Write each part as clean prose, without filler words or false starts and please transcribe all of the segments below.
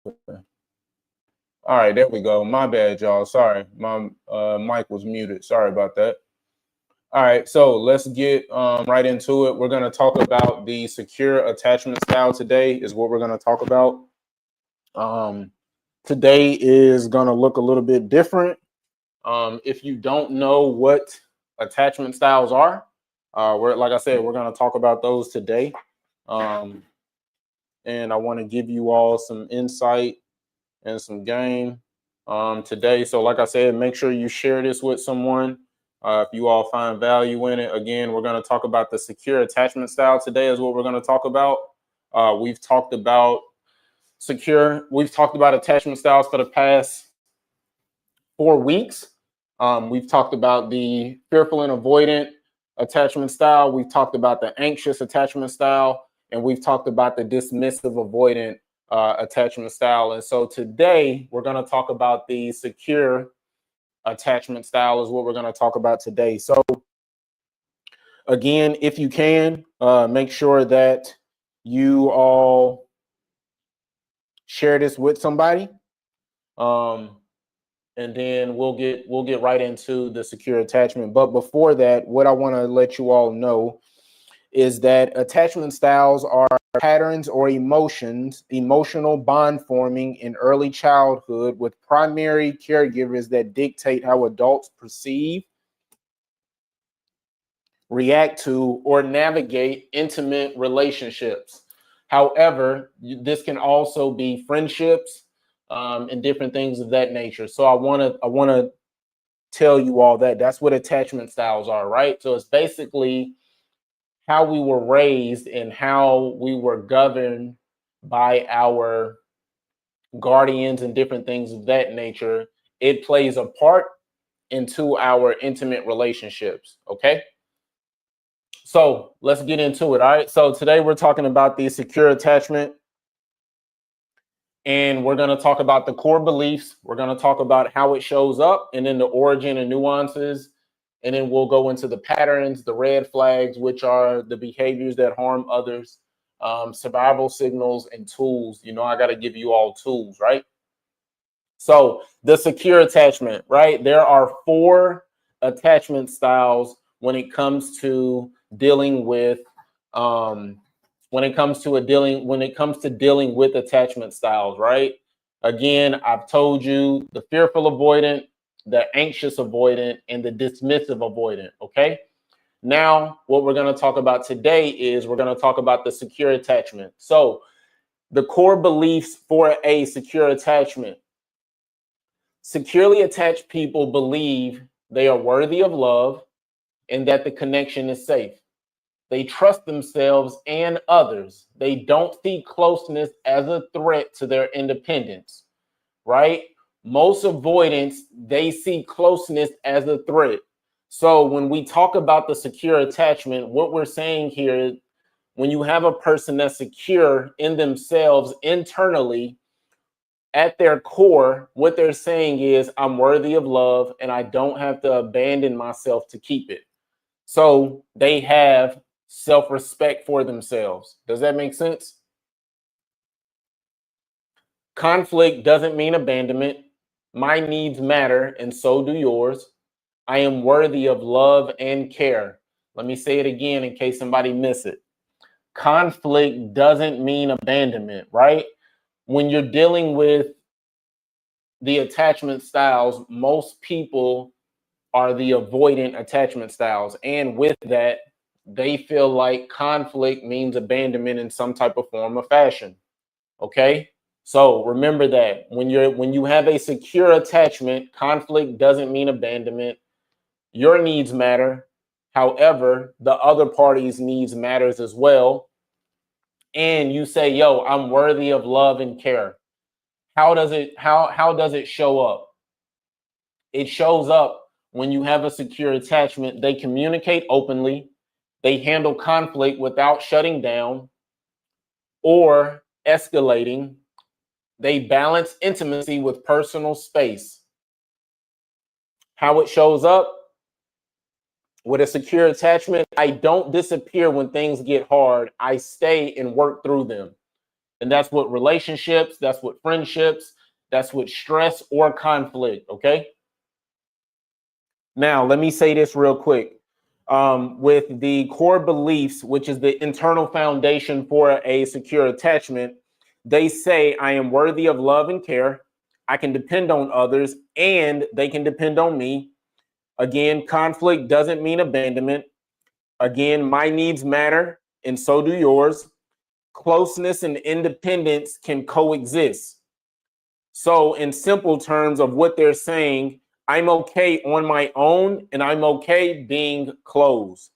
All right, there we go. My bad, y'all. Sorry, my mic was muted. Sorry about that. All right, so let's get right into it. We're going to talk about the secure attachment style today, is what we're going to talk about. Today is going to look a little bit different. If you don't know what attachment styles are, like I said, we're going to talk about those today. And I want to give you all some insight and some game today. So like I said, make sure you share this with someone if you all find value in it. Again, we're going to talk about the secure attachment style today is what we're going to talk about. We've talked about attachment styles for the past 4 weeks. We've talked about the fearful and avoidant attachment style. We've talked about the anxious attachment style, and we've talked about the dismissive avoidant attachment style. And so today we're going to talk about the secure attachment style is what we're going to talk about today. So again, if you can, make sure that you all share this with somebody. And then we'll get right into the secure attachment. But before that, what I want to let you all know is that attachment styles are patterns or emotional bond forming in early childhood with primary caregivers that dictate how adults perceive, react to, or navigate intimate relationships. However, this can also be friendships and different things of that nature. So I want to tell you all that that's what attachment styles are, right? So it's basically how we were raised and how we were governed by our guardians and different things of that nature. It plays a part into our intimate relationships. Okay. So let's get into it. All right. So today we're talking about the secure attachment. And we're going to talk about the core beliefs. We're going to talk about how it shows up and then the origin and nuances. And then we'll go into the patterns, the red flags, which are the behaviors that harm others, survival signals, and tools. You know, I got to give you all tools, right? So the secure attachment, right? There are 4 attachment styles when it comes to dealing with dealing with attachment styles, right? Again, I've told you the fearful avoidant, the anxious avoidant, and the dismissive avoidant. Okay. Now, what we're going to talk about today is we're going to talk about the secure attachment. So the core beliefs for a secure attachment. Securely attached people believe they are worthy of love and that the connection is safe. They trust themselves and others. They don't see closeness as a threat to their independence, right? Most avoidants, they see closeness as a threat. So when we talk about the secure attachment, what we're saying here is when you have a person that's secure in themselves internally, at their core, what they're saying is, I'm worthy of love and I don't have to abandon myself to keep it. So they have self-respect for themselves. Does that make sense? Conflict doesn't mean abandonment. My needs matter, and so do yours. I am worthy of love and care. Let me say it again in case somebody missed it. Conflict doesn't mean abandonment, right? When you're dealing with the attachment styles, most people are the avoidant attachment styles. And with that, they feel like conflict means abandonment in some type of form or fashion. Okay? So remember that when you have a secure attachment, conflict doesn't mean abandonment. Your needs matter. However, the other party's needs matters as well. And you say, yo, I'm worthy of love and care. How does it show up? It shows up when you have a secure attachment. They communicate openly. They handle conflict without shutting down or escalating. They balance intimacy with personal space. How it shows up with a secure attachment, I don't disappear when things get hard. I stay and work through them. And that's with relationships, that's with friendships, that's with stress or conflict, okay? Now, let me say this real quick. With the core beliefs, which is the internal foundation for a secure attachment, they say, I am worthy of love and care. I can depend on others and they can depend on me. Again, conflict doesn't mean abandonment. Again, my needs matter and so do yours. Closeness and independence can coexist. So, in simple terms of what they're saying, I'm okay on my own and I'm okay being close,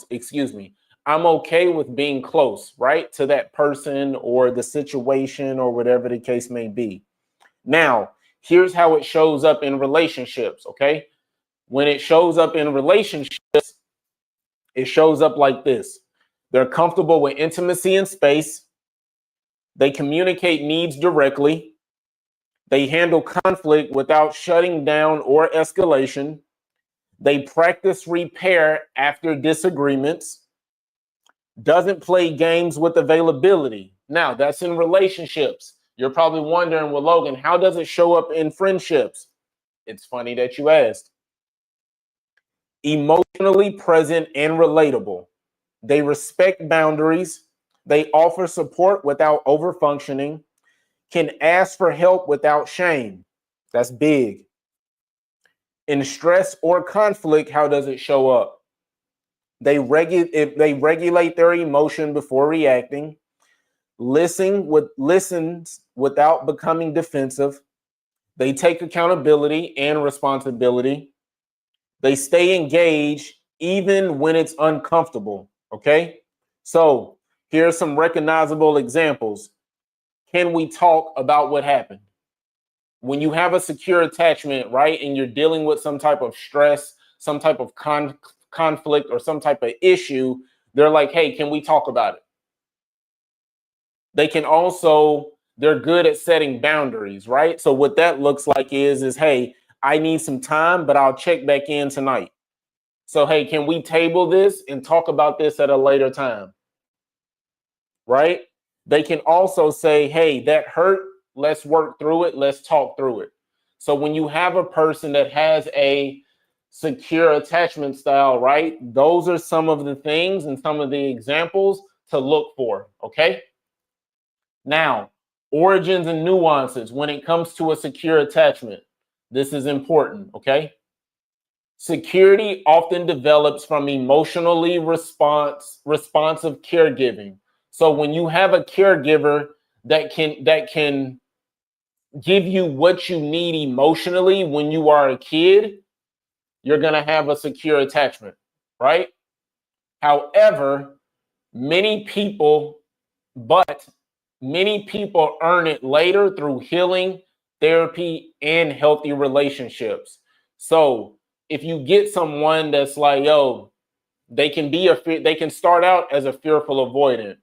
excuse me. I'm okay with being close, right, to that person or the situation or whatever the case may be. Now, here's how it shows up in relationships, okay? When it shows up in relationships, it shows up like this. They're comfortable with intimacy and space. They communicate needs directly. They handle conflict without shutting down or escalation. They practice repair after disagreements. Doesn't play games with availability. Now, that's in relationships. You're probably wondering, well, Logan, how does it show up in friendships? It's funny that you asked. Emotionally present and relatable. They respect boundaries. They offer support without overfunctioning. Can ask for help without shame. That's big. In stress or conflict, how does it show up? They regulate their emotion before reacting. Listens without becoming defensive. They take accountability and responsibility. They stay engaged even when it's uncomfortable. Okay. So here are some recognizable examples. Can we talk about what happened? When you have a secure attachment, right, and you're dealing with some type of stress, some type of conflict, or some type of issue, they're like, hey, can we talk about it? They can also, they're good at setting boundaries, right? So what that looks like is hey, I need some time, but I'll check back in tonight. So, hey, can we table this and talk about this at a later time? Right? They can also say, hey, that hurt. Let's work through it. Let's talk through it. So when you have a person that has a secure attachment style, right? Those are some of the things and some of the examples to look for. Okay. Now, origins and nuances when it comes to a secure attachment. This is important. Okay. Security often develops from emotionally responsive caregiving. So when you have a caregiver that can give you what you need emotionally when you are a kid, you're going to have a secure attachment, right? However, many people earn it later through healing, therapy, and healthy relationships. So if you get someone that's like, yo, they can start out as a fearful avoidant,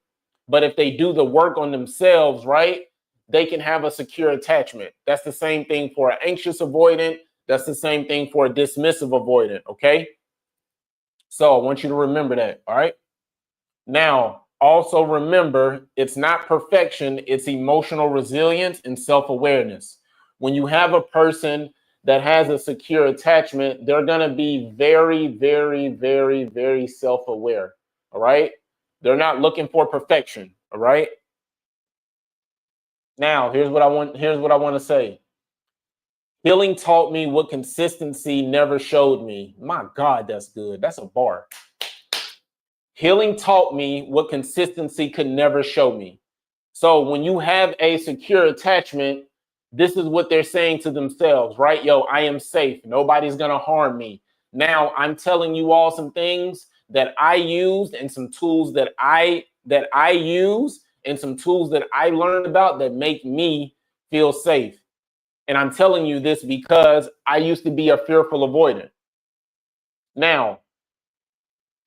but if they do the work on themselves, right, they can have a secure attachment. That's the same thing for an anxious avoidant. That's the same thing for a dismissive avoidant. Okay. So I want you to remember that. All right. Now, also remember, it's not perfection, it's emotional resilience and self-awareness. When you have a person that has a secure attachment, they're going to be very, very, very, very self-aware. All right. They're not looking for perfection. All right. Now, here's what I want to say. Healing taught me what consistency never showed me. My God, that's good. That's a bar. Healing taught me what consistency could never show me. So when you have a secure attachment, this is what they're saying to themselves, right? Yo, I am safe. Nobody's going to harm me. Now I'm telling you all some things that I used and some tools that I use and some tools that I learned about that make me feel safe. And I'm telling you this because I used to be a fearful avoidant. Now,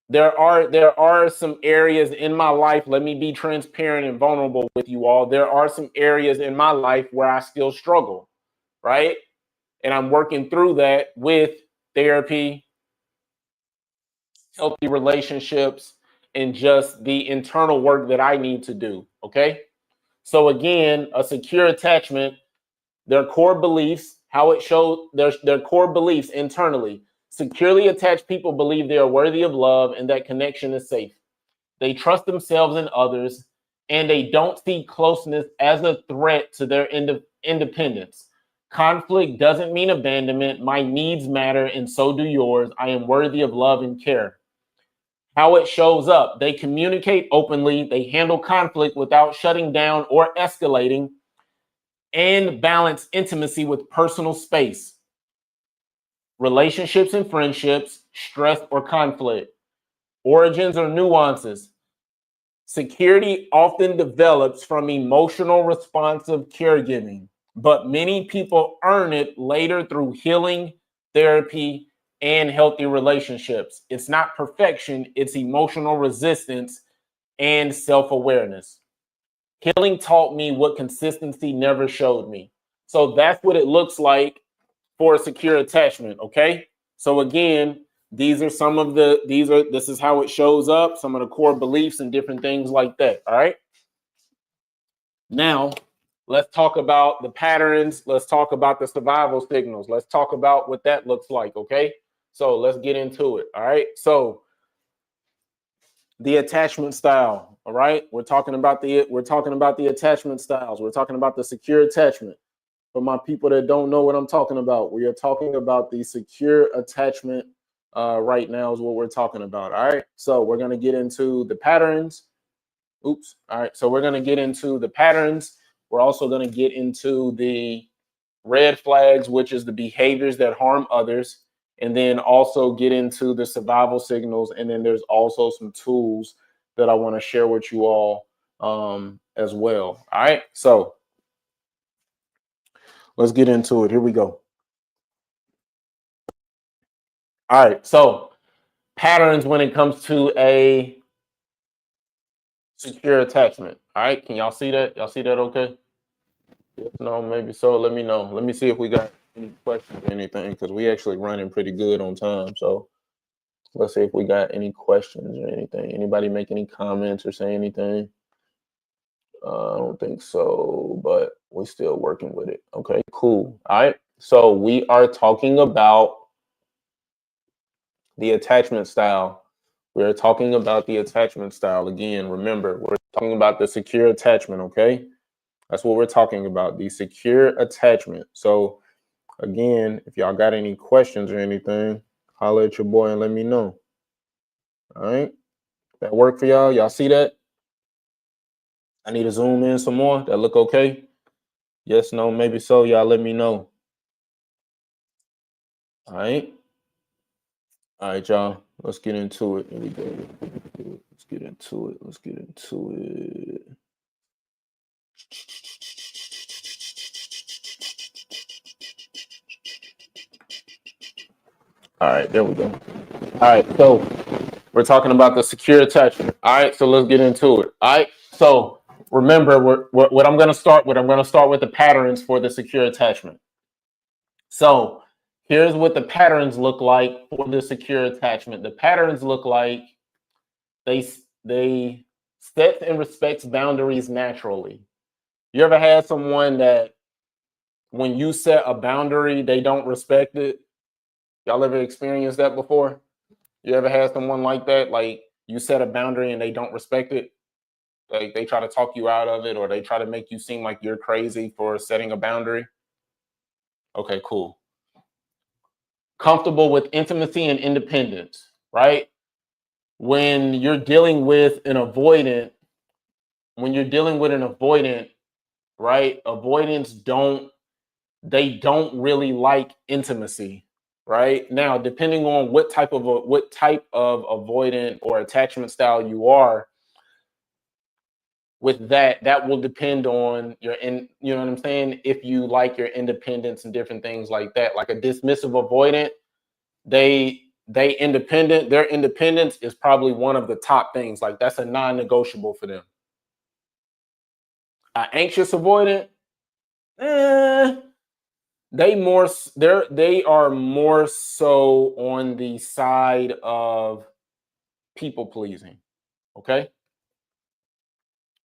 there are some areas in my life, let me be transparent and vulnerable with you all. There are some areas in my life where I still struggle, right? And I'm working through that with therapy, healthy relationships, and just the internal work that I need to do. Okay. So again, a secure attachment, their core beliefs, how it shows their core beliefs internally. Securely attached people believe they are worthy of love and that connection is safe. They trust themselves and others, and they don't see closeness as a threat to their independence. Conflict doesn't mean abandonment. My needs matter, and so do yours. I am worthy of love and care. How it shows up: they communicate openly, they handle conflict without shutting down or escalating, and balance intimacy with personal space, relationships and friendships, stress or conflict, origins or nuances. Security often develops from emotional responsive caregiving, but many people earn it later through healing, therapy, and healthy relationships. It's not perfection, it's emotional resistance and self awareness. Healing taught me what consistency never showed me. So that's what it looks like for a secure attachment. Okay. So again, this is how it shows up, some of the core beliefs and different things like that. All right. Now, let's talk about the patterns. Let's talk about the survival signals. Let's talk about what that looks like. Okay. So let's get into it. All right. So the attachment style. All right. We're talking about the attachment styles. We're talking about the secure attachment. For my people that don't know what I'm talking about, we are talking about the secure attachment right now is what we're talking about. All right. So we're going to get into the patterns. Oops. All right. So we're going to get into the patterns. We're also going to get into the red flags, which is the behaviors that harm others, and then also get into the survival signals. And then there's also some tools that I want to share with you all as well. All right. So let's get into it. Here we go. All right. So patterns when it comes to a secure attachment. All right. Can y'all see that? Y'all see that okay? Yes, no, maybe so. Let me know. Let me see if we got any questions or anything, because we actually running pretty good on time. So let's see if we got any questions or anything. Anybody make any comments or say anything? I don't think so, but we're still working with it. Okay, cool. All right. So we are talking about the attachment style. We're talking about the attachment style. Again, remember, we're talking about the secure attachment, okay? That's what we're talking about, the secure attachment. So again, if y'all got any questions or anything, holler at your boy and let me know. All right. That work for y'all? Y'all see that? I need to zoom in some more. That look okay? Yes, no, maybe so. Y'all let me know. All right. All right, y'all. Let's get into it. Here we go. Let's get into it. Let's get into it. All right, there we go. All right, so we're talking about the secure attachment. All right, so let's get into it. All right, so remember, what I'm going to start with. I'm going to start with the patterns for the secure attachment. So here's what the patterns look like for the secure attachment. The patterns look like they set and respects boundaries naturally. You ever had someone that when you set a boundary, they don't respect it? Y'all ever experienced that before? You ever had someone like that? Like you set a boundary and they don't respect it? Like they try to talk you out of it, or they try to make you seem like you're crazy for setting a boundary? Okay, cool. Comfortable with intimacy and independence, right? When you're dealing with an avoidant, when you're dealing with an avoidant, right? Avoidants don't really like intimacy, right? Now, depending on what type of avoidant or attachment style you are, with that will depend on you know what I'm saying, if you like your independence and different things like that. Like a dismissive avoidant, they independent, their independence is probably one of the top things. Like that's a non-negotiable for them. An anxious avoidant, they are more so on the side of people pleasing. Okay.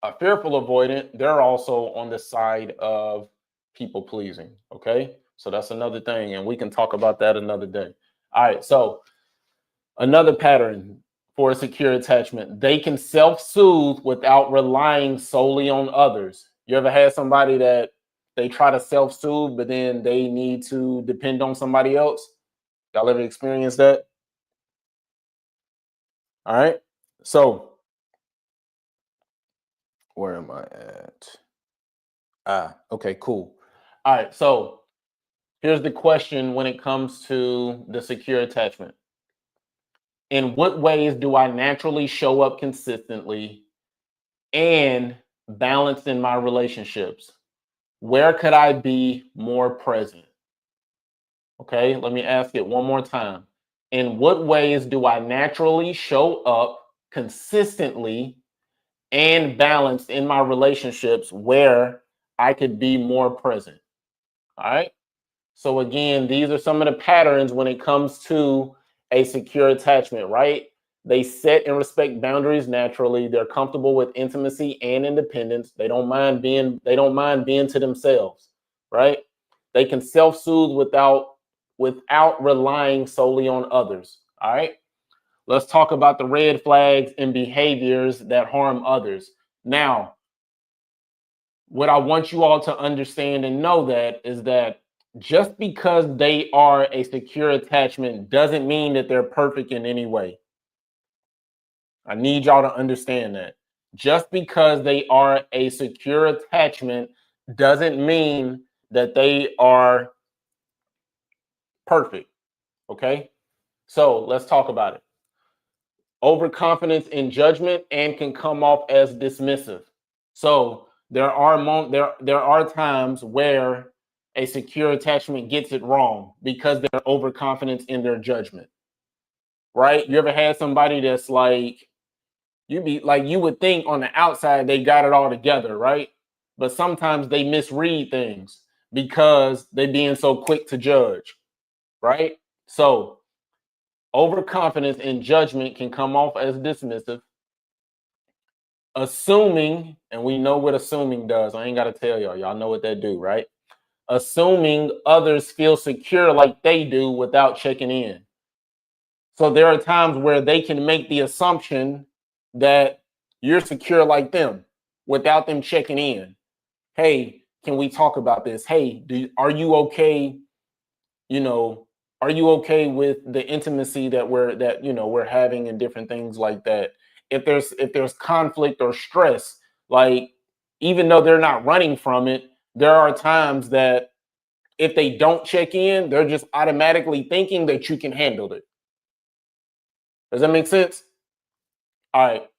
A fearful avoidant, they're also on the side of people pleasing. Okay. So that's another thing. And we can talk about that another day. All right. So another pattern for a secure attachment, they can self-soothe without relying solely on others. You ever had somebody that they try to self-soothe, but then they need to depend on somebody else? Y'all ever experienced that? All right. So where am I at? Okay, cool. All right. So here's the question when it comes to the secure attachment. In what ways do I naturally show up consistently and balanced in my relationships? Where could I be more present? Okay, let me ask it one more time. In what ways do I naturally show up consistently and balanced in my relationships where I could be more present? All right. So again, these are some of the patterns when it comes to a secure attachment, right? They set and respect boundaries naturally. They're comfortable with intimacy and independence. They don't mind being to themselves, right? They can self-soothe without relying solely on others. All right. Let's talk about the red flags and behaviors that harm others. Now, what I want you all to understand and know that is that just because they are a secure attachment doesn't mean that they're perfect in any way. I need y'all to understand that. Just because they are a secure attachment doesn't mean that they are perfect. Okay. So let's talk about it. Overconfidence in judgment and can come off as dismissive. So there are times where a secure attachment gets it wrong because they're overconfident in their judgment. Right? You ever had somebody that's like you would think on the outside they got it all together, right? But sometimes they misread things because they being so quick to judge, right? So overconfidence in judgment can come off as dismissive. Assuming, and we know what assuming does. I ain't got to tell y'all. Y'all know what that do, right? Assuming others feel secure like they do without checking in. So there are times where they can make the assumption that you're secure like them without them checking in. Hey, can we talk about this? Hey, are you okay? You know, are you okay with the intimacy that we're having and different things like that? If there's conflict or stress, like even though they're not running from it, there are times that if they don't check in, they're just automatically thinking that you can handle it. Does that make sense? All right.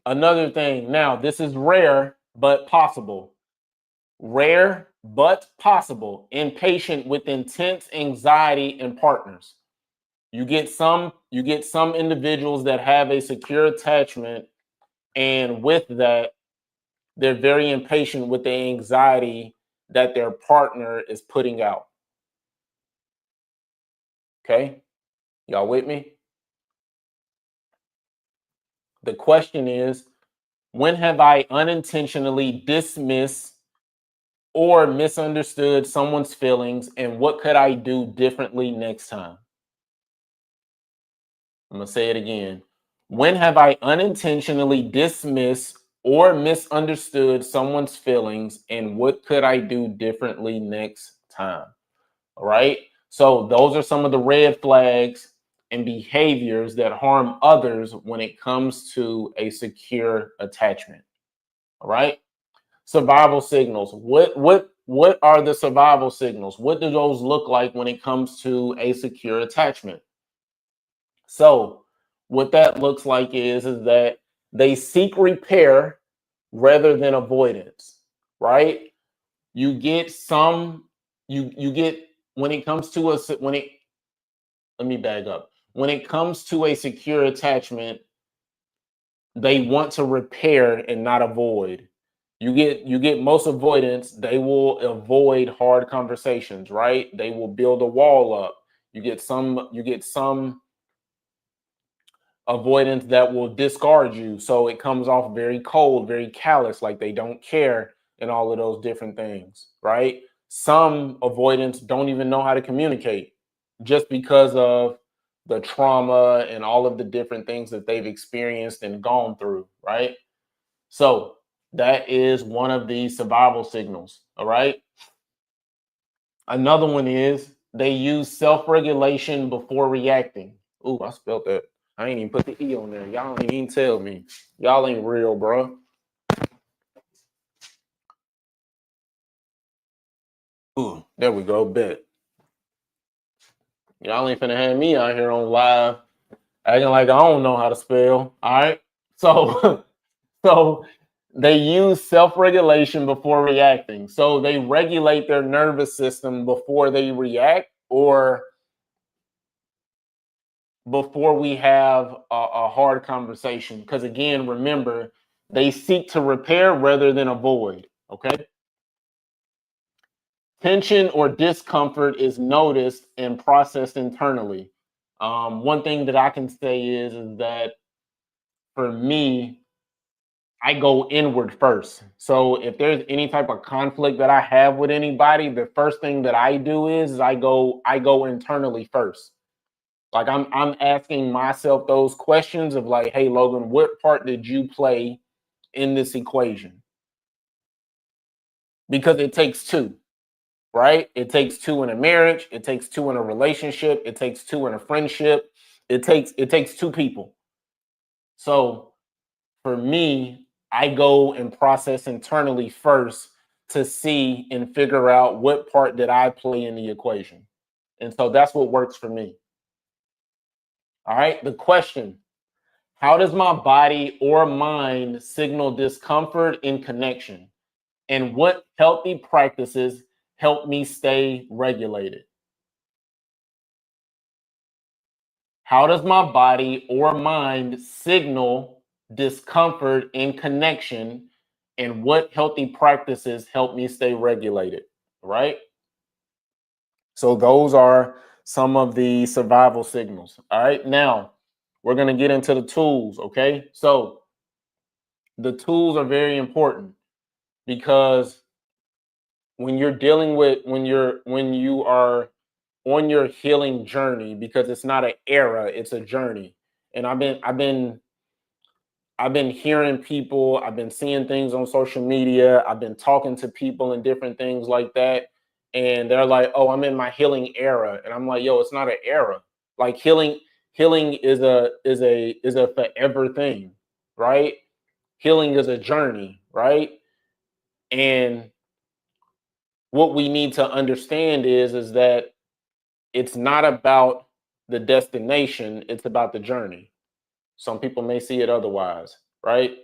Another thing. Now, this is rare but possible. Rare but possible. Impatient with intense anxiety in partners. You get some individuals that have a secure attachment, and with that, they're very impatient with the anxiety that their partner is putting out. Okay? Y'all with me? The question is, when have I unintentionally dismissed or misunderstood someone's feelings, and what could I do differently next time? I'm going to say it again. When have I unintentionally dismissed or misunderstood someone's feelings, and what could I do differently next time? All right. So, those are some of the red flags and behaviors that harm others when it comes to a secure attachment. All right. Survival signals. What are the survival signals? What do those look like when it comes to a secure attachment? So, what that looks like is that they seek repair rather than avoidance, right? You get some you get when it comes to a when it let me back up. When it comes to a secure attachment, they want to repair and not avoid. You get most avoidance, they will avoid hard conversations, right? They will build a wall up. You get some avoidance that will discard you. So it comes off very cold, very callous, like they don't care, and all of those different things, right? Some avoidance don't even know how to communicate just because of the trauma and all of the different things that they've experienced and gone through, right? So that is one of the survival signals, all right? Another one is they use self-regulation before reacting. Ooh, I spelled that. I ain't even put the E on there. Y'all ain't even tell me. Y'all ain't real, bro. Ooh, there we go. Bet. Y'all ain't finna have me out here on live acting like I don't know how to spell. All right. So, so they use self-regulation before reacting. So they regulate their nervous system before they react, or before we have a hard conversation. Because again, remember, they seek to repair rather than avoid. Okay. Tension or discomfort is noticed and processed internally. One thing that I can say is that for me, I go inward first. So if there's any type of conflict that I have with anybody, the first thing that I do is I go internally first. Like I'm asking myself those questions of like, hey Logan, what part did you play in this equation? Because it takes two, right? It takes two in a marriage, it takes two in a relationship, it takes two in a friendship. It takes two people. So for me, I go and process internally first to see and figure out what part did I play in the equation. And so that's what works for me. All right. The question: how does my body or mind signal discomfort in connection? And what healthy practices help me stay regulated? How does my body or mind signal discomfort in connection? And what healthy practices help me stay regulated? Right? So, those are some of the survival signals. All right. Now, we're going to get into the tools. Okay. So, the tools are very important because when you're dealing with when you are on your healing journey, because it's not an era, it's a journey. And I've been hearing people, I've been seeing things on social media, I've been talking to people and different things like that, and they're like, "Oh, I'm in my healing era." And I'm like, "Yo, it's not an era. Like healing is a forever thing, right? Healing is a journey, right? And what we need to understand is that it's not about the destination, it's about the journey. Some people may see it otherwise, right?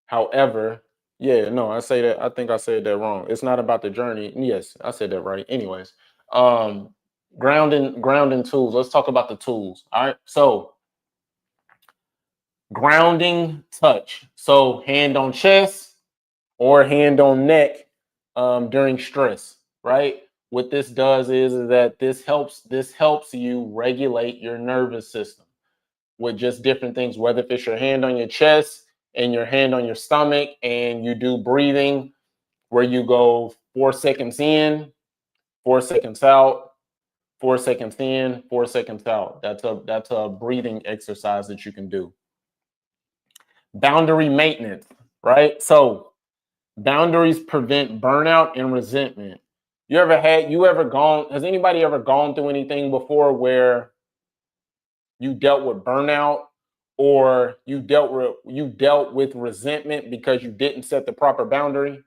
However, yeah, no, I say that. I think I said that wrong. It's not about the journey. Yes, I said that right. Anyways, um, grounding tools. Let's talk about the tools. All right. So grounding touch. So hand on chest or hand on neck during stress. Right. What this does is that this helps you regulate your nervous system with just different things, whether if it's your hand on your chest and your hand on your stomach, and you do breathing where you go 4 seconds in, 4 seconds out, 4 seconds in, 4 seconds out. That's a breathing exercise that you can do. Boundary maintenance, right? So boundaries prevent burnout and resentment. Has anybody ever gone through anything before where you dealt with burnout, or you dealt with resentment because you didn't set the proper boundary?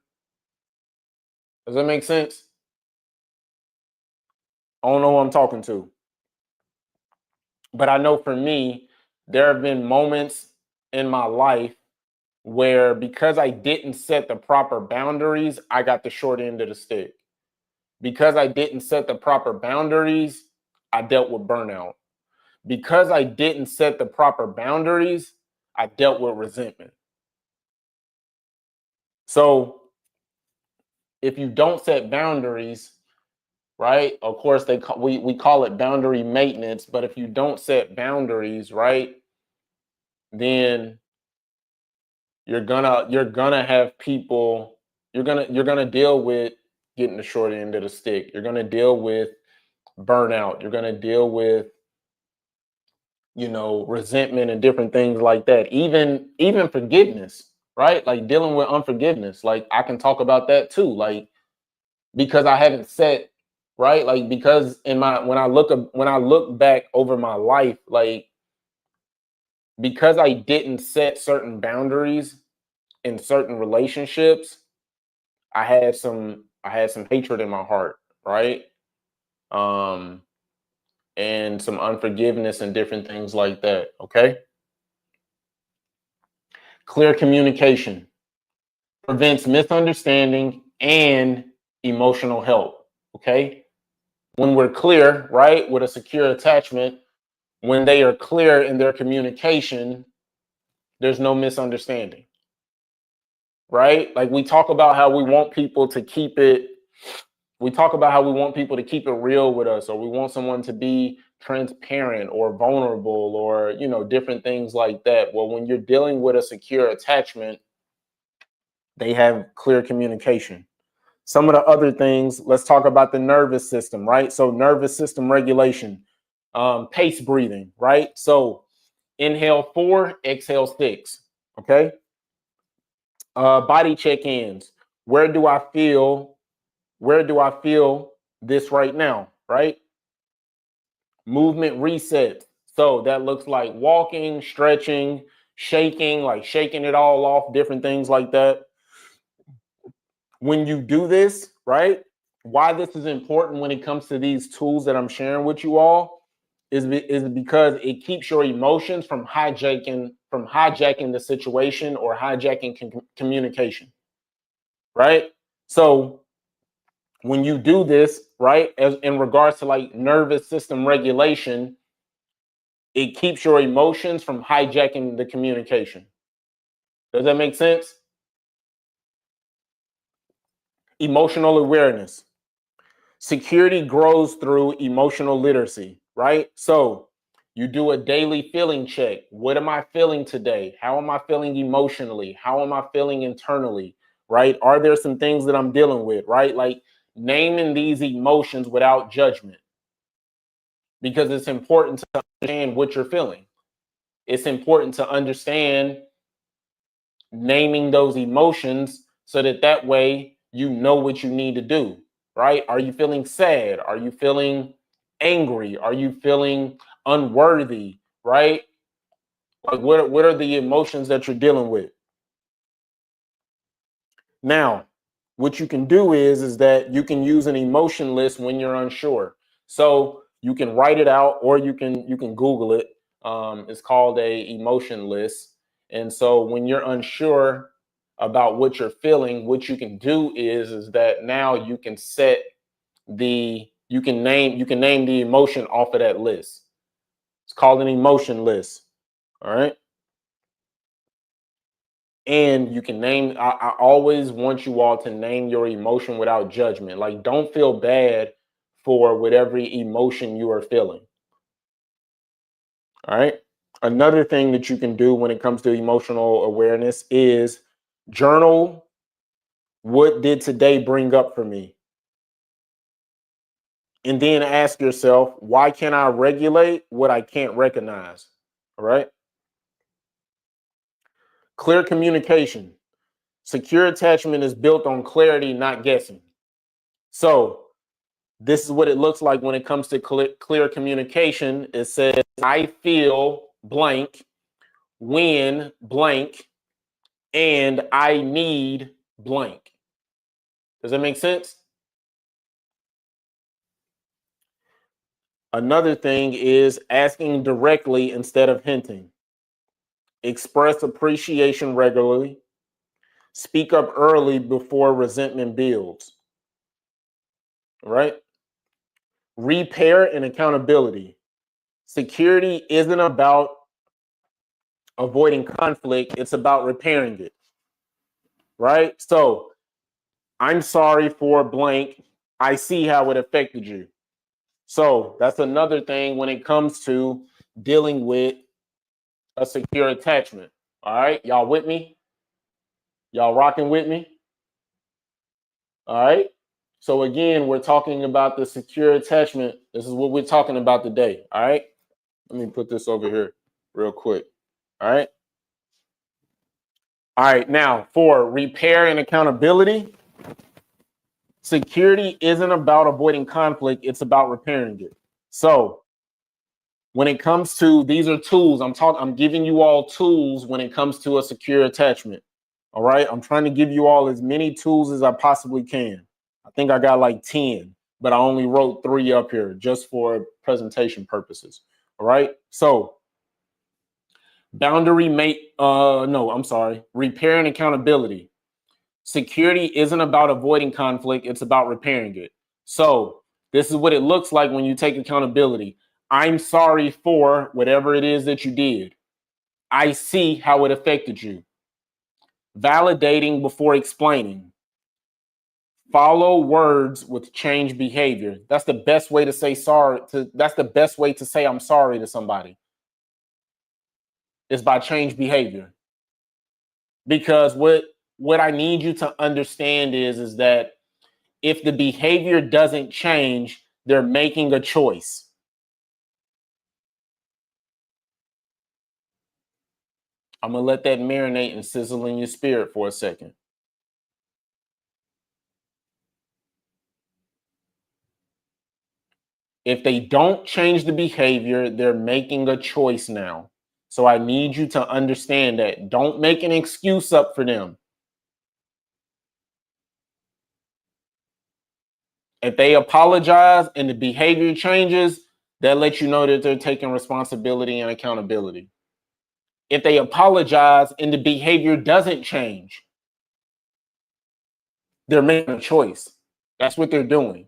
Does that make sense? I don't know who I'm talking to, but I know for me, there have been moments in my life where, because I didn't set the proper boundaries, I got the short end of the stick. Because I didn't set the proper boundaries, I dealt with burnout. Because I didn't set the proper boundaries, I dealt with resentment. So if you don't set boundaries, right? Of course, we call it boundary maintenance, but if you don't set boundaries, right, then you're gonna have people, you're gonna deal with getting the short end of the stick. You're gonna deal with burnout. You're gonna deal with, resentment and different things like that. Even forgiveness, right? Like dealing with unforgiveness. Like I can talk about that too. Like because I haven't set, right? Like because in my when I look back over my life, like because I didn't set certain boundaries in certain relationships, I had some hatred in my heart, right? Um and some unforgiveness and different things like that. Okay. Clear communication prevents misunderstanding and emotional help. Okay. When we're clear, right, with a secure attachment, when they are clear in their communication, there's no misunderstanding, right? Like we talk about how we want people to keep it real with us, or we want someone to be transparent or vulnerable, or, different things like that. Well, when you're dealing with a secure attachment, they have clear communication. Some of the other things, let's talk about the nervous system, right? So, nervous system regulation, pace breathing, right? So, inhale 4, exhale 6. Okay. Body check-ins. Where do I feel? Where do I feel this right now? Right. Movement reset. So that looks like walking, stretching, shaking, like shaking it all off, different things like that. When you do this, right? Why this is important when it comes to these tools that I'm sharing with you all is because it keeps your emotions from hijacking the situation or hijacking communication, right? So when you do this, right, as in regards to like nervous system regulation, it keeps your emotions from hijacking the communication. Does that make sense? Emotional awareness. Security grows through emotional literacy, right? So you do a daily feeling check. What am I feeling today? How am I feeling emotionally? How am I feeling internally? Right? Are there some things that I'm dealing with? Right? Like naming these emotions without judgment, because it's important to understand what you're feeling. It's important to understand naming those emotions so that way you know what you need to do, right? Are you feeling sad? Are you feeling angry? Are you feeling unworthy, right? Like what are the emotions that you're dealing with? Now, what you can do is that you can use an emotion list when you're unsure. So you can write it out, or you can Google it. It's called a emotion list. And so when you're unsure about what you're feeling, what you can do is that now you can name the emotion off of that list. It's called an emotion list. All right. And you can name, I always want you all to name your emotion without judgment. Like, don't feel bad for whatever emotion you are feeling. All right. Another thing that you can do when it comes to emotional awareness is journal. What did today bring up for me? And then ask yourself, why can't I regulate what I can't recognize? All right. Clear communication. Secure attachment is built on clarity, not guessing. So, this is what it looks like when it comes to clear communication. It says, I feel blank when blank, and I need blank. Does that make sense? Another thing is asking directly instead of hinting. Express appreciation regularly. Speak up early before resentment builds. All right. Repair and accountability. Security isn't about avoiding conflict, it's about repairing it. Right. So I'm sorry for blank. I see how it affected you. So that's another thing when it comes to dealing with a secure attachment. All right, y'all with me? Y'all rocking with me? All right. So again, we're talking about the secure attachment. This is what we're talking about today. All right. Let me put this over here real quick. All right. All right. Now for repair and accountability, security isn't about avoiding conflict. It's about repairing it. So when it comes to, these are tools. I'm giving you all tools when it comes to a secure attachment. All right. I'm trying to give you all as many tools as I possibly can. I think I got like 10, but I only wrote 3 up here just for presentation purposes. All right. So repair and accountability. Security isn't about avoiding conflict. It's about repairing it. So this is what it looks like when you take accountability. I'm sorry for whatever it is that you did. I see how it affected you. Validating before explaining. Follow words with change behavior. That's the best way to say sorry. That's the best way to say I'm sorry to somebody. Is by change behavior. Because what I need you to understand is that if the behavior doesn't change, they're making a choice. I'm going to let that marinate and sizzle in your spirit for a second. If they don't change the behavior, they're making a choice now. So I need you to understand that. Don't make an excuse up for them. If they apologize and the behavior changes, that lets you know that they're taking responsibility and accountability. If they apologize and the behavior doesn't change, they're making a choice. That's what they're doing.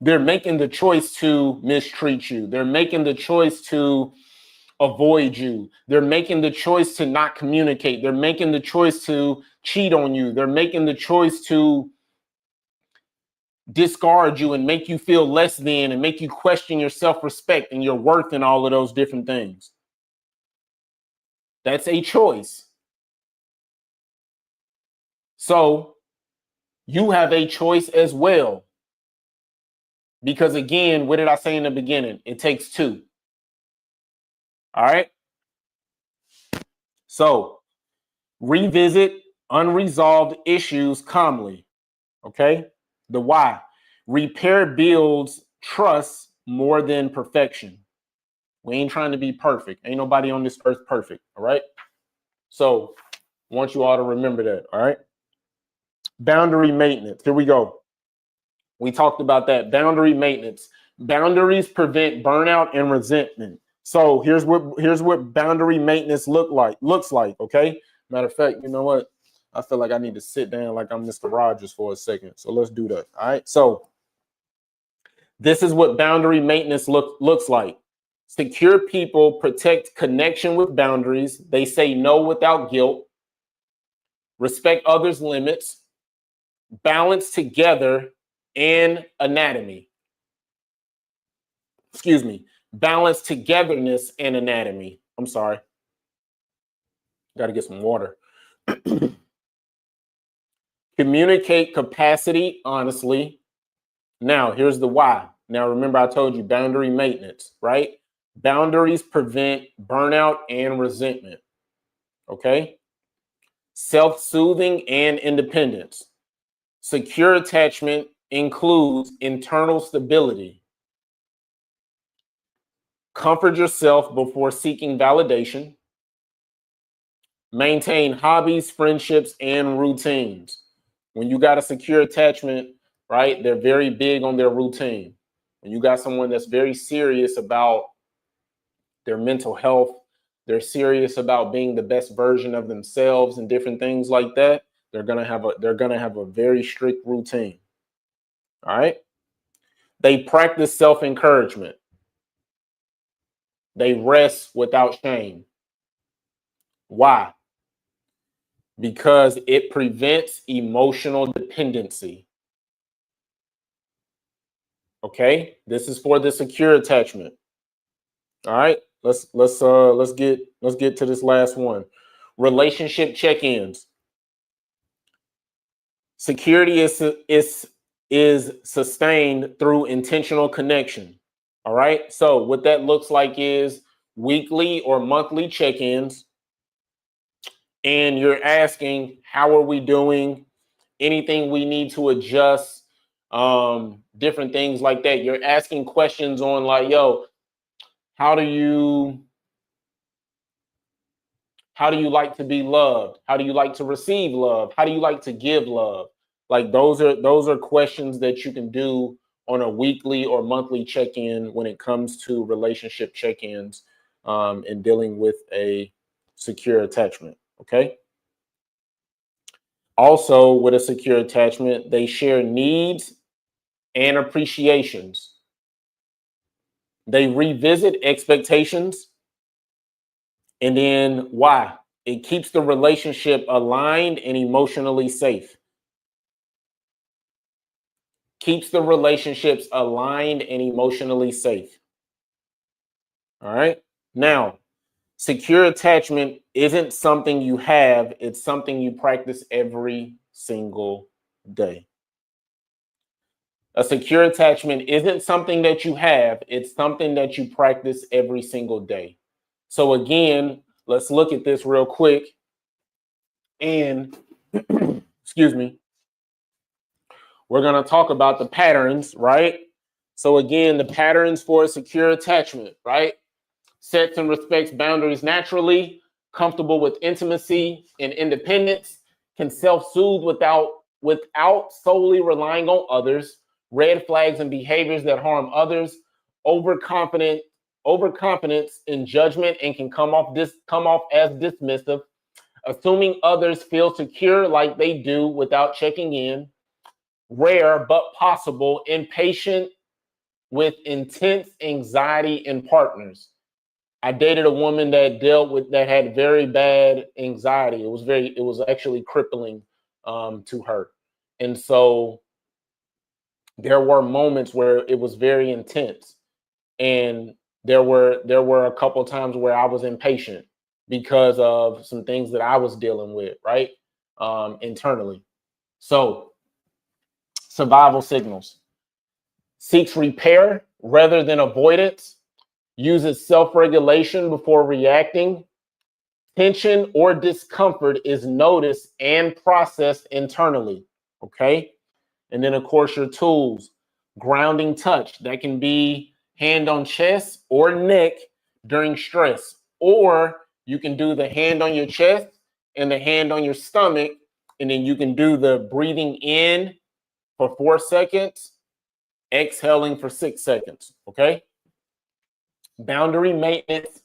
They're making the choice to mistreat you. They're making the choice to avoid you. They're making the choice to not communicate. They're making the choice to cheat on you. They're making the choice to discard you and make you feel less than and make you question your self-respect and your worth and all of those different things. That's a choice. So you have a choice as well. Because again, what did I say in the beginning? It takes 2. All right. So revisit unresolved issues calmly. Okay. The why. Repair builds trust more than perfection. We ain't trying to be perfect. Ain't nobody on this earth perfect. All right. So I want you all to remember that. All right. Boundary maintenance. Here we go. We talked about that. Boundary maintenance. Boundaries prevent burnout and resentment. So here's what boundary maintenance looks like. Okay. Matter of fact, you know what? I feel like I need to sit down like I'm Mr. Rogers for a second. So let's do that. All right. So this is what boundary maintenance looks like. Secure people protect connection with boundaries. They say no without guilt. Respect others' limits. Balance together and anatomy. Excuse me. Balance togetherness and anatomy. I'm sorry. Got to get some water. Communicate capacity honestly. Now, here's the why. Now, remember, I told you boundary maintenance, right? Boundaries prevent burnout and resentment. Okay. Self-soothing and independence. Secure attachment includes internal stability. Comfort yourself before seeking validation. Maintain hobbies, friendships, and routines. When you got a secure attachment, right, they're very big on their routine. When you got someone that's very serious about their mental health, they're serious about being the best version of themselves and different things like that, they're gonna have a very strict routine. All right. They practice self-encouragement. They rest without shame. Why? because it prevents emotional dependency. Okay, this is for the secure attachment. All right, let's get to this last one. Relationship check-ins. Security is sustained through intentional connection. All right, so what that looks like is weekly or monthly check-ins, and you're asking, how are we doing? Anything we need to adjust, different things like that. You're asking questions on like, yo, how do you like to be loved? How do you like to receive love? How do you like to give love? Like those are questions that you can do on a weekly or monthly check-in when it comes to relationship check-ins, and dealing with a secure attachment. Okay. Also, with a secure attachment, they share needs and appreciations. They revisit expectations. And then why? It keeps the relationship aligned and emotionally safe. Keeps the relationships aligned and emotionally safe. All right. Now, secure attachment isn't something you have, it's something you practice every single day. A secure attachment isn't something that you have, it's something that you practice every single day. So, again, let's look at this real quick. And, excuse me, we're going to talk about the patterns, right? So, again, the patterns for a secure attachment, right? Sets and respects boundaries naturally, comfortable with intimacy and independence, can self-soothe without solely relying on others, red flags and behaviors that harm others, overconfident, overconfidence in judgment and can come off as dismissive, assuming others feel secure like they do without checking in, rare but possible, impatient with intense anxiety in partners. I dated a woman that had very bad anxiety. It was actually crippling, to her. And so there were moments where it was very intense. And there were a couple of times where I was impatient because of some things that I was dealing with, right? Internally. So survival signals. Seeks repair rather than avoidance. Uses self-regulation before reacting. Tension or discomfort is noticed and processed internally. Okay. And then, of course, your tools, grounding touch. That can be hand on chest or neck during stress. Or you can do the hand on your chest and the hand on your stomach. And then you can do the breathing in for 4 seconds, exhaling for 6 seconds. Okay. Boundary maintenance.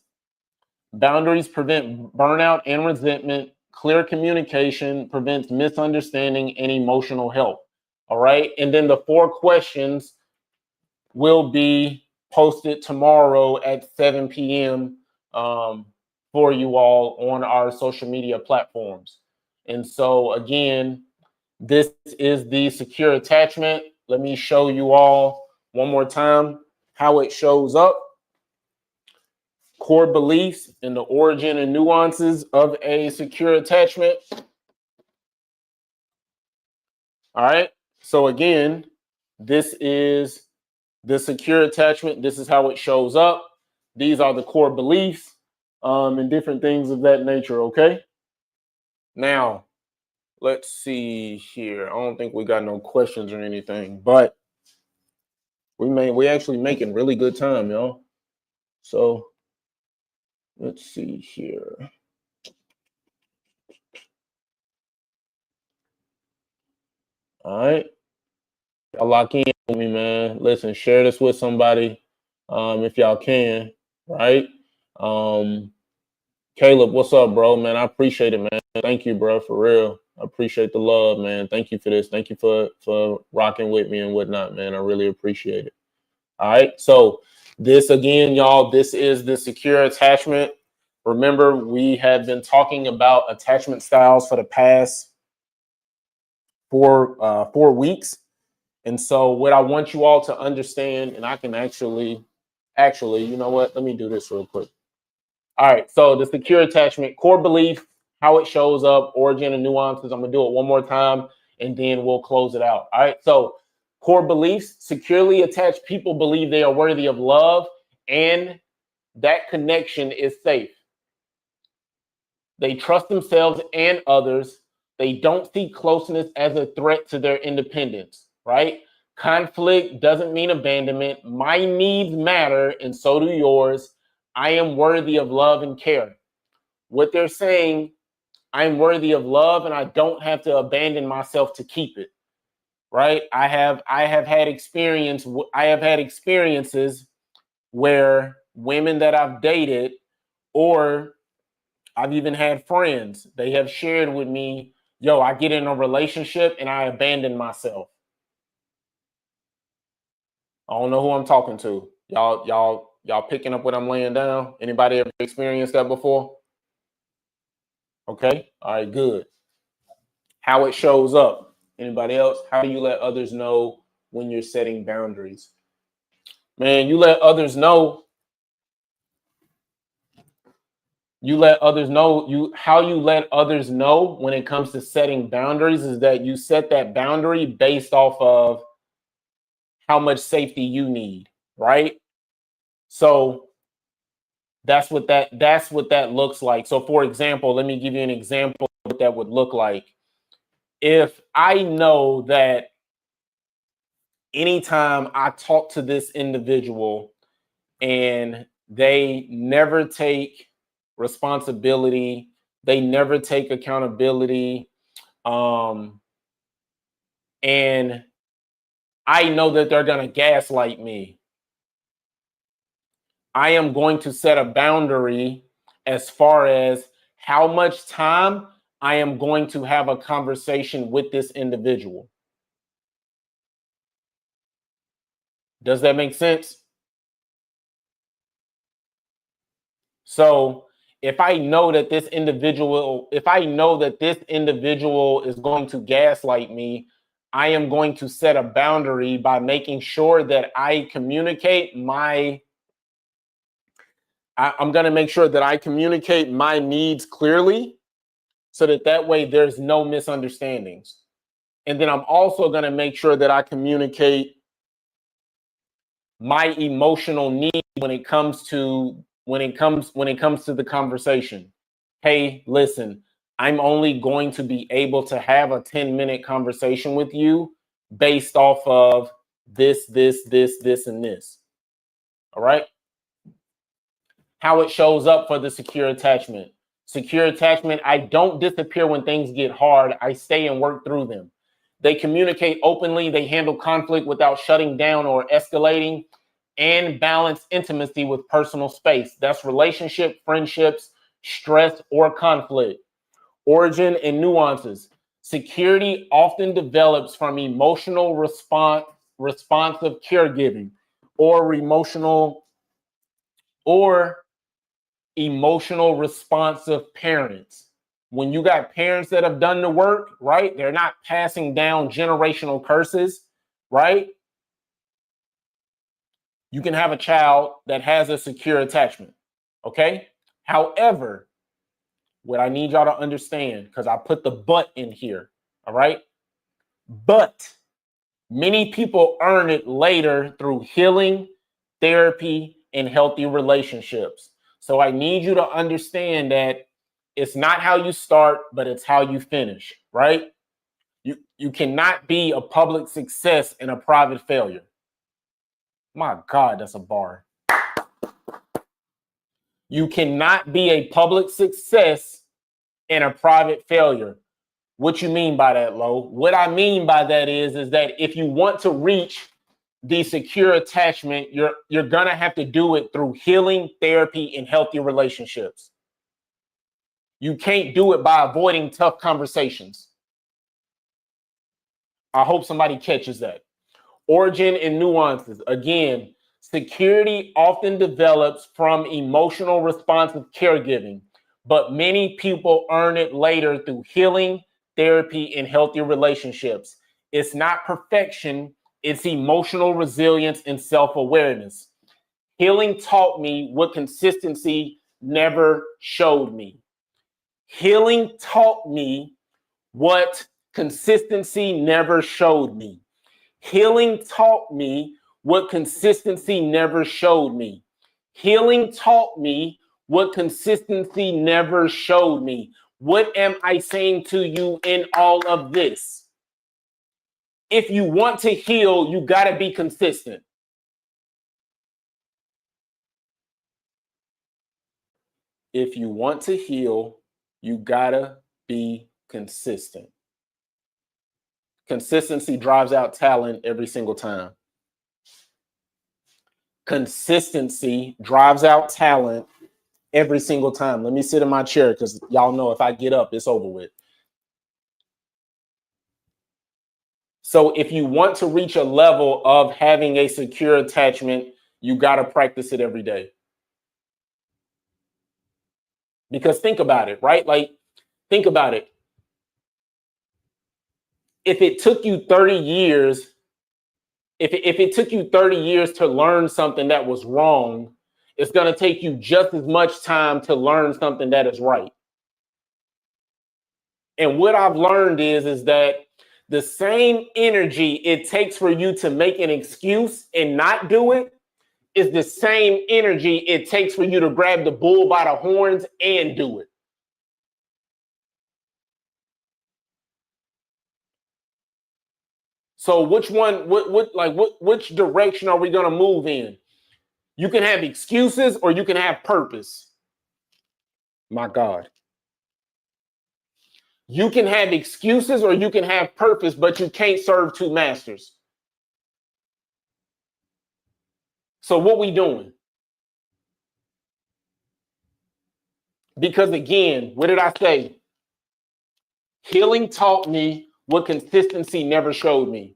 Boundaries prevent burnout and resentment. Clear communication prevents misunderstanding and emotional health. All right. And then the 4 questions will be posted tomorrow at 7 p.m. For you all on our social media platforms. And so, again, this is the secure attachment. Let me show you all one more time how it shows up. Core beliefs and the origin and nuances of a secure attachment. All right. So again, this is the secure attachment. This is how it shows up. These are the core beliefs, and different things of that nature. Okay. Now, let's see here. I don't think we got no questions or anything, but we actually making really good time, y'all. So let's see here. All right. Y'all lock in with me, man. Listen, share this with somebody, if y'all can, right? Um, Caleb, what's up, bro, man? I appreciate it, man. Thank you, bro, for real. I appreciate the love, man. Thank you for this. Thank you for rocking with me and whatnot, man. I really appreciate it. All right. So this again, y'all, this is the secure attachment. Remember, we have been talking about attachment styles for the past 4 weeks. And so what I want you all to understand, and I can actually, you know what? Let me do this real quick. All right. So the secure attachment, core belief, how it shows up, origin and nuances. I'm going to do it one more time and then we'll close it out. All right. So core beliefs, securely attached people believe they are worthy of love and that connection is safe. They trust themselves and others. They don't see closeness as a threat to their independence, right? Conflict doesn't mean abandonment. My needs matter, and so do yours. I am worthy of love and care. What they're saying, I'm worthy of love, and I don't have to abandon myself to keep it, right? I have had experiences where women that I've dated, or I've even had friends, they have shared with me, yo, I get in a relationship and I abandon myself. I don't know who I'm talking to. Y'all picking up what I'm laying down? Anybody ever experienced that before? Okay. All right, good. How it shows up. Anybody else? How do you let others know when you're setting boundaries? Man, you let others know. How you let others know when it comes to setting boundaries is that you set that boundary based off of how much safety you need, right? So that's what that looks like. So for example, let me give you an example of what that would look like. If I know that anytime I talk to this individual and they never take responsibility, they never take accountability, and I know that they're going to gaslight me, I am going to set a boundary as far as how much time I am going to have a conversation with this individual. Does that make sense? So if I know that this individual is going to gaslight me, I am going to set a boundary by making sure that I communicate I'm going to make sure that I communicate my needs clearly so that way there's no misunderstandings. And then I'm also going to make sure that I communicate my emotional need when it comes to the conversation. Hey, listen, I'm only going to be able to have a 10-minute conversation with you based off of this, and this. All right. How it shows up for the secure attachment. Secure attachment, I don't disappear when things get hard. I stay and work through them. They communicate openly. They handle conflict without shutting down or escalating, and balance intimacy with personal space. That's relationship, friendships, stress, or conflict. Origin and nuances. Security often develops from responsive caregiving or emotional responsive parents. When you got parents that have done the work, right? They're not passing down generational curses, right? You can have a child that has a secure attachment, okay? However, what I need y'all to understand, because I put the but in here, all right? But many people earn it later through healing, therapy, and healthy relationships. So I need you to understand that it's not how you start, but it's how you finish, right? You cannot be a public success and a private failure. My God, that's a bar. You cannot be a public success and a private failure. What you mean by that, Lo? What I mean by that is that if you want to reach the secure attachment, you're gonna have to do it through healing, therapy, and healthy relationships. You can't do it by avoiding tough conversations. I hope somebody catches that. Origin and nuances. Again, Security often develops from emotional responsive caregiving, but many people earn it later through healing, therapy, and healthy relationships. It's not perfection, it's emotional resilience and self-awareness. Healing taught me what consistency never showed me. Healing taught me what consistency never showed me. Healing taught me what consistency never showed me. Healing taught me what consistency never showed me. What am I saying to you in all of this? If you want to heal, you got to be consistent. If you want to heal, you got to be consistent. Consistency drives out talent every single time. Consistency drives out talent every single time. Let me sit in my chair because y'all know if I get up, it's over with. So if you want to reach a level of having a secure attachment, you got to practice it every day. Because think about it, right? Like, think about it. If it took you 30 years, if it took you 30 years to learn something that was wrong, it's going to take you just as much time to learn something that is right. And what I've learned is that the same energy it takes for you to make an excuse and not do it is the same energy it takes for you to grab the bull by the horns and do it. So which one, which direction are we going to move in? You can have excuses or you can have purpose. My God. You can have excuses or you can have purpose, but you can't serve two masters. So what we doing? Because again, what did I say? Healing taught me what consistency never showed me.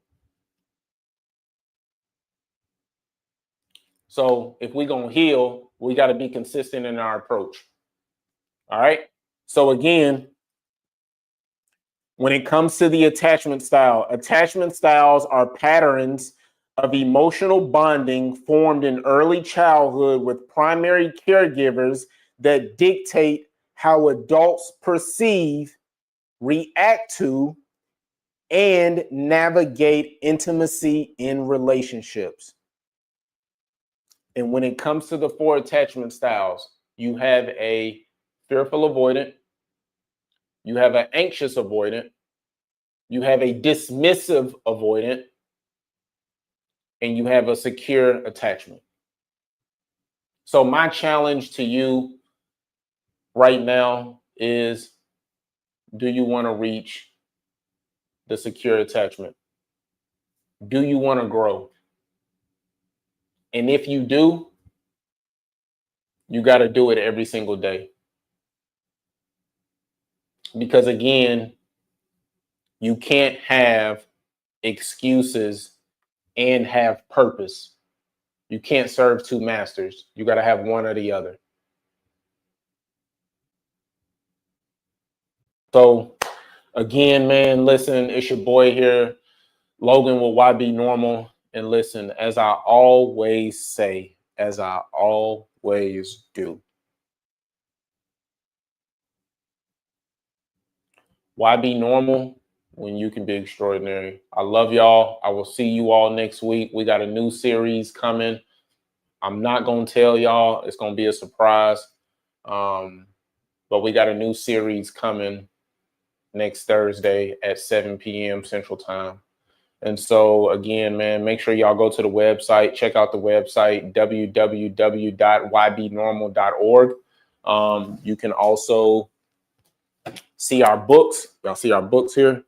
So if we're going to heal, we got to be consistent in our approach. All right. So again, when it comes to the attachment styles are patterns of emotional bonding formed in early childhood with primary caregivers that dictate how adults perceive, react to, and navigate intimacy in relationships. And when it comes to the 4 attachment styles, you have a fearful avoidant, you have an anxious avoidant, you have a dismissive avoidant, and you have a secure attachment. So my challenge to you right now is, do you want to reach the secure attachment? Do you want to grow? And if you do, you got to do it every single day. Because again, you can't have excuses and have purpose. You can't serve two masters. You got to have one or the other. So again, man, listen, it's your boy here, Logan with Y.B.Normal. And listen, as I always say, as I always do, Y.B.Normal when you can be extraordinary. I love y'all. I will see you all next week. We got a new series coming. I'm not going to tell y'all. It's going to be a surprise. But we got a new series coming next Thursday at 7 p.m. Central Time. And so, again, man, make sure y'all go to the website. Check out the website, www.ybnormal.org. You can also see our books. Y'all see our books here?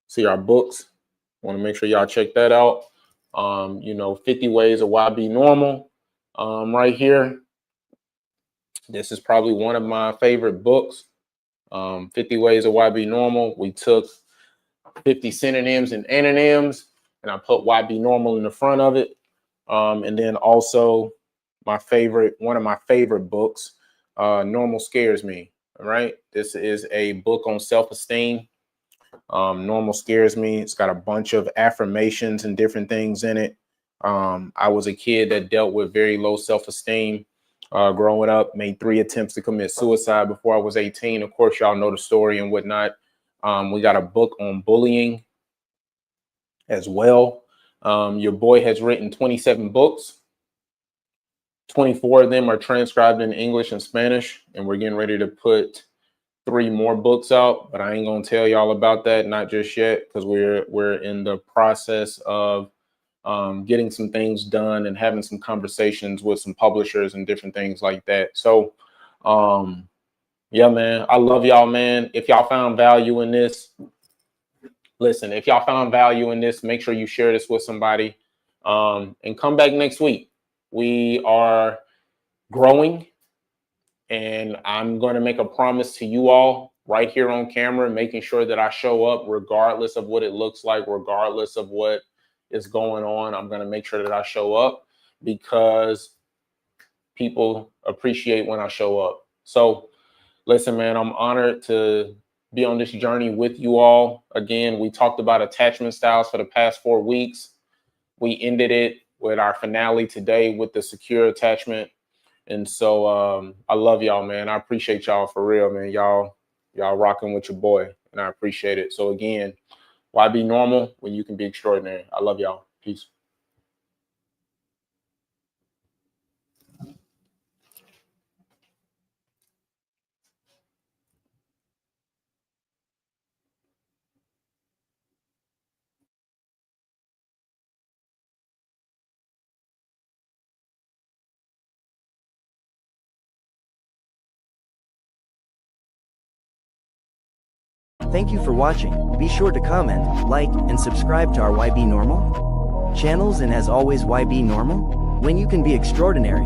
See our books. Want to make sure y'all check that out. 50 Ways of Y.B.Normal right here. This is probably one of my favorite books. 50 Ways of Y.B.Normal. We took 50 synonyms and antonyms, and I put Y.B.Normal in the front of it. And then also one of my favorite books, Normal Scares Me. All right. This is a book on self-esteem. Normal Scares Me. It's got a bunch of affirmations and different things in it. I was a kid that dealt with very low self-esteem growing up, made 3 attempts to commit suicide before I was 18. Of course, y'all know the story and whatnot. We got a book on bullying as well. Your boy has written 27 books. 24 of them are transcribed in English and Spanish, and we're getting ready to put 3 more books out, but I ain't gonna tell y'all about that, not just yet, because we're in the process of getting some things done and having some conversations with some publishers and different things like that. So yeah, man, I love y'all, man. If y'all found value in this, listen, if y'all found value in this, make sure you share this with somebody, and come back next week. We are growing, and I'm going to make a promise to you all right here on camera, making sure that I show up regardless of what it looks like, regardless of what is going on. I'm going to make sure that I show up because people appreciate when I show up. So listen, man, I'm honored to be on this journey with you all. Again, we talked about attachment styles for the past 4 weeks. We ended it with our finale today with the secure attachment. And so I love y'all, man. I appreciate y'all for real, man. Y'all rocking with your boy, and I appreciate it. So again, why be normal when you can be extraordinary? I love y'all. Peace. Thank you for watching. Be sure to comment, like, and subscribe to our Y.B.Normal channels, and as always, Y.B.Normal, when you can be extraordinary.